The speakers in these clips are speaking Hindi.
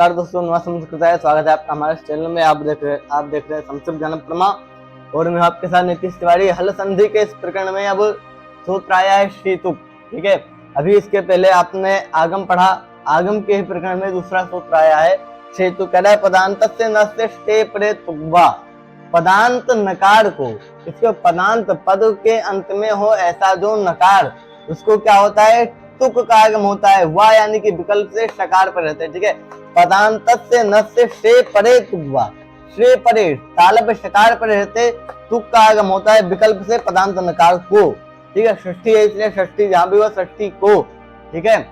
नमस्कार दोस्तों, नमस्कार है। स्वागत है आपका हमारे चैनल में। आप देख रहे हैं संस्कृत ज्ञान प्रमा और मैं आपके साथ नीतीश तिवारी। हल संधि के इस प्रकरण में अब सूत्र आया है शीतुक। ठीक है, अभी इसके पहले आपने आगम पढ़ा। आगम के ही प्रकरण में दूसरा सूत्र आया है शीतुक। कह रहा है पदांत से नस्य स्टे परे तुग्वा। पदांत नकार को, इसको पदांत पद के अंत में हो ऐसा जो नकार, उसको क्या होता है, तुक का आगम होता है। वा यानी कि विकल्प से शकार पर रहते हैं। ठीक है, पदांत से नस्य से परे तुग्वा। श्रे परे ताल पे शकार पर रहते तुक का आगम होता है विकल्प से पदांत नकार को। ठीक है, षष्ठी है इसलिए षष्ठी जहां भी हो षष्ठी को। ठीक है,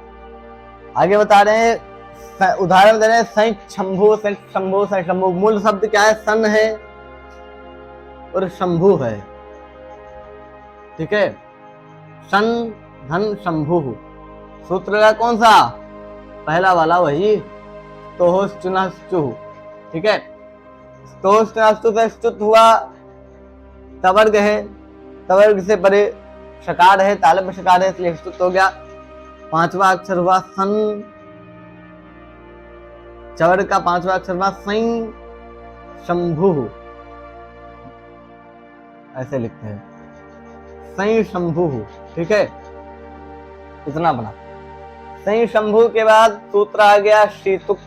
आगे बता रहे हैं, उदाहरण दे रहे हैं संयुक्त शंभु, संयुक्त शंभु, संयुक्त शंभु। मूल शब्द क्या है, सन है और शंभु है। ठीक है, सन धन शंभु। सूत्र का कौन सा, पहला वाला वही, स्तोश्चुनश्चु। ठीक है, स्तोश्चुनश्चु से स्तुत हुआ, तवर्ग है, तवर्ग से परे शकार है, तालब शकार है इसलिए स्तुत हो गया। पांचवा अक्षर हुआ सन, चवर्ग का पांचवा अक्षर हुआ सं शंभु, ऐसे लिखते हैं सं शंभु। ठीक है, इतना बना। सं शंभु के बाद सूत्र आ गया शीतुक।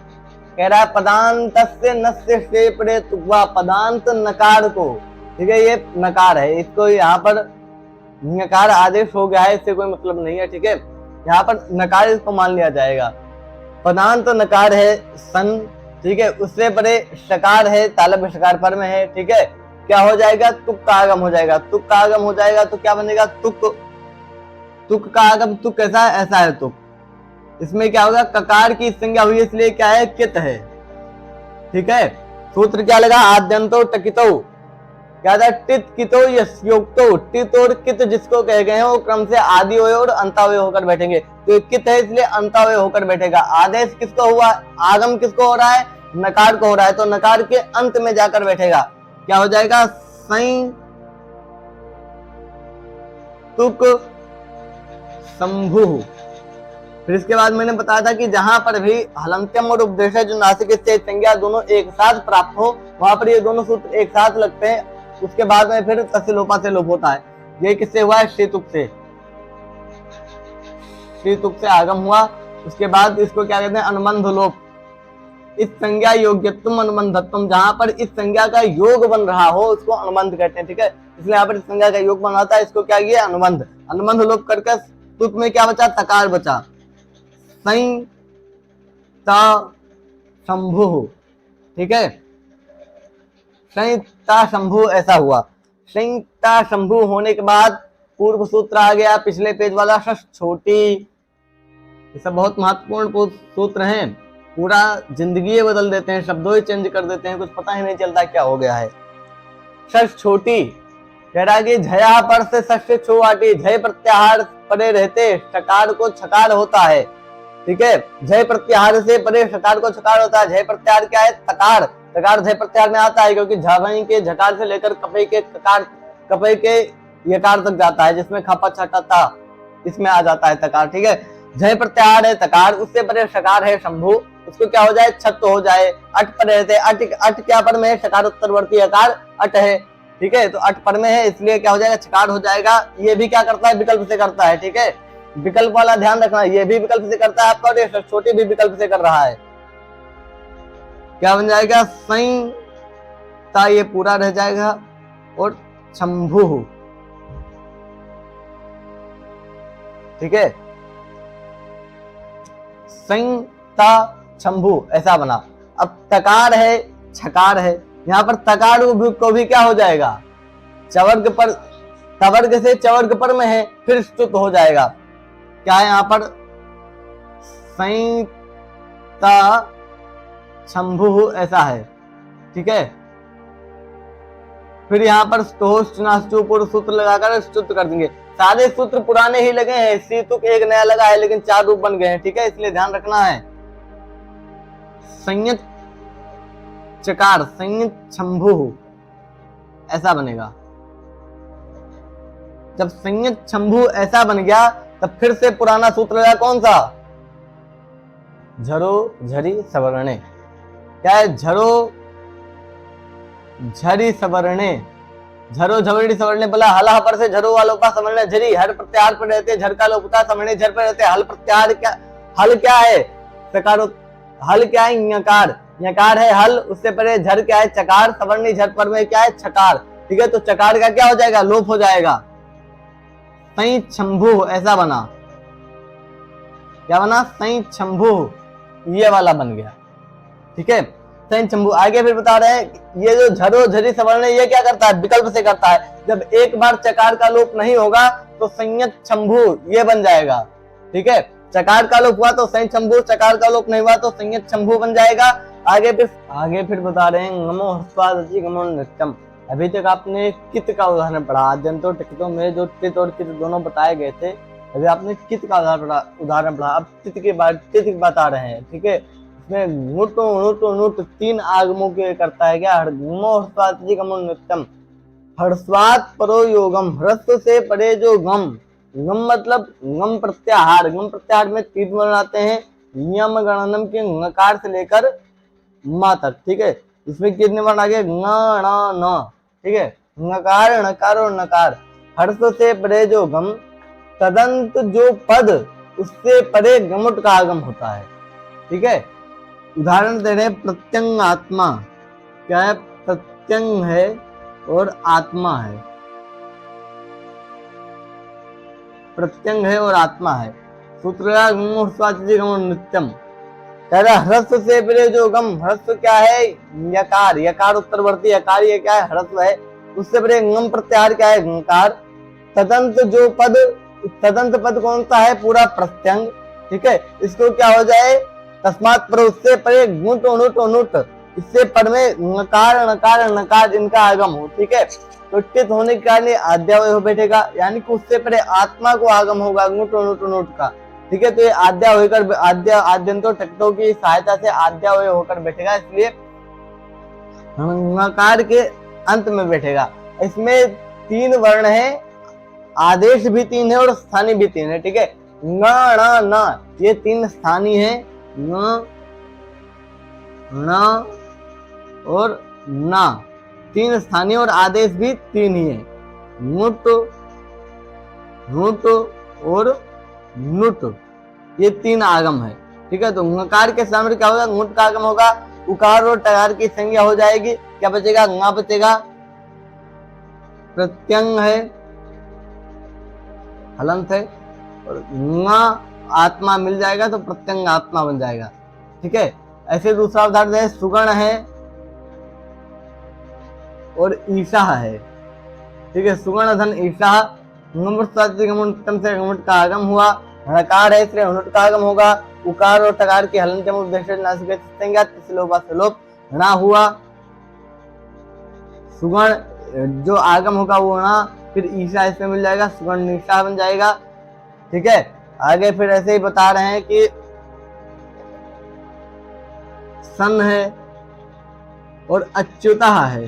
कह रहा है पदांत से नस्य से परे तुग्वा। पदांत नकार को, ठीक है, ये नकार है, इसको यहाँ पर नकार आदेश हो गया है, इससे कोई मतलब नहीं है। ठीक है, यहाँ पर नकार इसको मान लिया जाएगा। पदांत नकार है सन, ठीक है, उससे परे शकार है, तालब शकार पर में है। ठीक है, क्या हो जाएगा, तुक का आगम हो जाएगा। तुक का आगम हो जाएगा तो क्या बनेगा, तुक। तुक का आगम, तुक कैसा है, ऐसा है तुक। इसमें क्या होगा, ककार की संज्ञा हुई इसलिए क्या है, कित है। ठीक है, सूत्र क्या लगा, आद्यंतो टकितो, क्या था, टित कितो यस्योक्तो। टित और कित जिसको कहे गए हैं वो क्रम से आदि और अंतावय होकर बैठेंगे। तो कित है इसलिए अंतावय होकर बैठेगा। आदेश किसको हुआ, आगम किसको हो रहा है, नकार को हो रहा है, तो नकार के अंत में जाकर बैठेगा। क्या हो जाएगा, सं तुक शंभु। फिर इसके बाद मैंने बताया था कि जहां पर भी हलंत्यम और उपदेश जो नासिक से संज्ञा दोनों एक साथ प्राप्त हो, वहां पर ये दोनों सूत्र एक साथ लगते हैं। उसके बाद में फिर तस्य लोपा से लोप होता है। ये किससे हुआ है, शीतुक से। शीतुक से आगम हुआ, उसके बाद इसको क्या कहते हैं, अनुबंध लोप। इस संज्ञा योग्यत्म अनुबंधत्म, जहां पर इस संज्ञा का योग बन रहा हो उसको अनुबंध कहते हैं। ठीक है, इसलिए यहाँ पर इस संज्ञा का योग बन रहा था, इसको क्या किया, अनुबंध। अनुबंध लोप करके तुक में क्या बचा, तकार बचा। सं ता शंभु। ठीक है, संता शंभु ऐसा हुआ। संता शंभु होने के बाद पूर्व सूत्र आ गया, पिछले पेज वाला, षष्ठ छोटी। ये सब बहुत महत्वपूर्ण सूत्र हैं, पूरा जिंदगी बदल देते हैं, शब्दों ही चेंज कर देते हैं, कुछ पता ही नहीं चलता क्या हो गया है। षष्ठ छोटी कह रहा है कि झया पर से षष्ठ छोआटी। झय प्रत्याहार परे रहते शकार को छकार होता है। ठीक है, झय प्रत्याहार से परे शकार को छकार होता है। झय प्रत्याहार क्या है, तकार। तकार झय प्रत्याहार में आता है क्योंकि झावई के झकार से लेकर कपे के ककार, कपे के यकार तक जाता है, जिसमें खपा छटा था इसमें आ जाता है तकार। ठीक है, झय प्रत्याहार है तकार, उससे परे शकार है शंभु, उसको क्या हो जाए, छत हो जाए। अट पर रहते, अट क्या पर में है, शकार उत्तरवर्ती अकार अट है। ठीक है, तो अट पर में है इसलिए क्या हो जाएगा, छकार हो जाएगा। ये भी क्या करता है, विकल्प से करता है। ठीक है, विकल्प वाला ध्यान रखना, ये भी विकल्प से करता है आपका, और ये छोटी भी विकल्प से कर रहा है। क्या बन जाएगा, सं ता, ये पूरा रह जाएगा, और शंभु। ठीक है, सं ता शंभु ऐसा बना। अब तकार है, छकार है, यहाँ पर तकार को भी क्या हो जाएगा, चवर्ग पर, तवर्ग से चवर्ग पर में है, फिर स्तुत हो जाएगा। क्या है यहाँ पर, सं ता शंभु ऐसा है। ठीक है, फिर यहाँ पर स्तोश्चुनश्चु पूर्व सूत्र लगाकर स्तुत कर देंगे। सारे सूत्र पुराने ही लगे हैं, शीतुक एक नया लगा है, लेकिन 4 रूप बन गए हैं। ठीक है, इसलिए ध्यान रखना है। संयत चकार, संयत शंभु ऐसा बनेगा। जब संयत शंभु ऐसा बन गया तब फिर से पुराना सूत्र लगा, कौन सा, झरो झरी सवर्णे। क्या है? झरो झरी सवर्णे, झरो झवड़ी सवर्णे बोला। हला पर से झरो वालों का सवर्णे झरी, हर प्रत्याहार पर रहते झर का लोप होता, सवर्णे झर पर रहते। हल प्रत्याहार क्या, हल क्या है? सकारो, हल क्या है? यकार, यकार है हल, उससे परे झर क्या है? चकार, सवर्णी झर पर में क्या है? छकार। ठीक है, तो चकार का क्या हो जाएगा? लोप हो जाएगा। सई शंभु ऐसा बना, क्या बना? सई शंभु, ये वाला बन गया। ठीक है, सई शंभु। आगे फिर बता रहे हैं ये जो झरो झरी सवर्ण ये क्या करता है? विकल्प से करता है। जब एक बार चकार का लोप नहीं होगा तो संयत शंभु ये बन जाएगा। ठीक है, चकार का लोप हुआ तो सई शंभु, चकार का लोप नहीं हुआ तो संयत शंभु बन जाएगा। आगे फिर बता रहे हैं नमो हस्वादि गमो नृत्यम। अभी तक आपने कित का उदाहरण पढ़ा, आद्यंतों टिकटों में जो टित और कित दोनों बताए गए थे, अभी आपने कित का उदाहरण पढ़ा। अब तित बता रहे हैं। ठीक है, इसमें नुट तीन आगमों के करता है। क्या? नमो हस्वादि गमो नृत्यम, हर्षवाद परो योगम, ह्रस्व से परे जो गम, गम मतलब गम प्रत्याहार, गम प्रत्याहार में तीन वर्ण आते हैं नियम गणनम के नकार से लेकर मा तक। ठीक है, इसमें कितने वर्ण आ गए? न। ठीक है, नकार नकार और नकार। हर्ष से परे जो गम, तदंत जो पद, उससे परे गमुट का आगम होता है। ठीक है, उदाहरण दे रहे हैं प्रत्यंग आत्मा। क्या है? प्रत्यंग है और आत्मा है, प्रत्यंग है और आत्मा है। सूत्र नित्यम। कह रहा ह्रस्व से परे जो गम, ह्रस्व क्या है? यकार, यकार उत्तरवर्ती यकार, ये क्या है? ह्रस्व है। उससे परे गम प्रत्याहार क्या है? गंकार। तदंत जो पद, तदंत पद कौन सा है? पूरा प्रत्यंग। ठीक है, इसको क्या हो जाए? तस्मात् पर, उससे परे गुट नुट, इससे पर में नकार नकार नकार इनका आगम हो। ठीक है, तो टित होने के कारण आद्यावय हो बैठेगा, यानी कि उससे परे आत्मा को आगम होगा गुट नुट का। ठीक है, तो ये आद्या होकर आद्यंतों टिकटों की सहायता से आद्यावय होकर बैठेगा, इसलिए नकार के अंत में बैठेगा। इसमें तीन वर्ण है, आदेश भी तीन है और स्थानीय भी तीन है। ठीक है, न ये तीन स्थानीय है, न और ना, तीन स्थानीय और आदेश भी तीन ही है, नुट और नुट, ये तीन आगम है। ठीक है, तो नकार के सामने क्या होगा? नुट का आगम होगा। उकार और टकार की संज्ञा हो जाएगी, क्या बचेगा? ङा बचेगा। प्रत्यंग है, हलंत है, और ङा आत्मा मिल जाएगा तो प्रत्यंग आत्मा बन जाएगा। ठीक है, ऐसे दूसरा उदाहरण है सुगण है और ईशा है। ठीक है, सुगण धन ईशा, से गमुट का आगम हुआ। णकार है इसलिए नुट का आगम होगा। उकार और टकार की हलन लोप णा हुआ। सुगण जो आगम होगा वो णा, फिर ईशा इसमें मिल जाएगा, सुगण निशा बन जाएगा। ठीक है, आगे फिर ऐसे ही बता रहे हैं कि सन है और अच्युता है,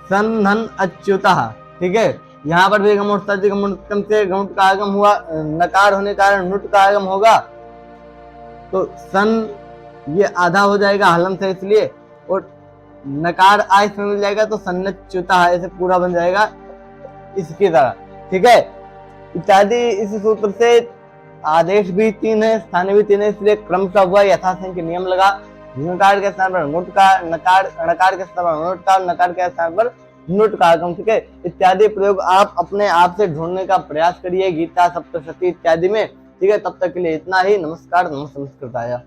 सन धन अच्युता। ठीक है, यहाँ पर भी गमुट से गमुट का आगम हुआ, नकार होने के कारण नुट का आगम होगा, तो सन ये आधा हो जाएगा हलन से इसलिए, और नकार आ इसमें मिल जाएगा तो सन्नच्युता ऐसे पूरा बन जाएगा इसकी तरह। ठीक है, इत्यादि। इस सूत्र से आदेश भी तीन है, स्थानीय भी तीन है, इसलिए क्रमशः हुआ यथासंख्य नियम लगा। नकार के स्थान पर नुट का, नकार के स्थान पर नुट का, नकार के स्थान पर नुट का आगम। ठीक है, इत्यादि प्रयोग आप अपने आप से ढूंढने का प्रयास करिए गीता, सप्तशती इत्यादि में। ठीक है, तब तक के लिए इतना ही। नमस्कार, नमः संस्कृताय।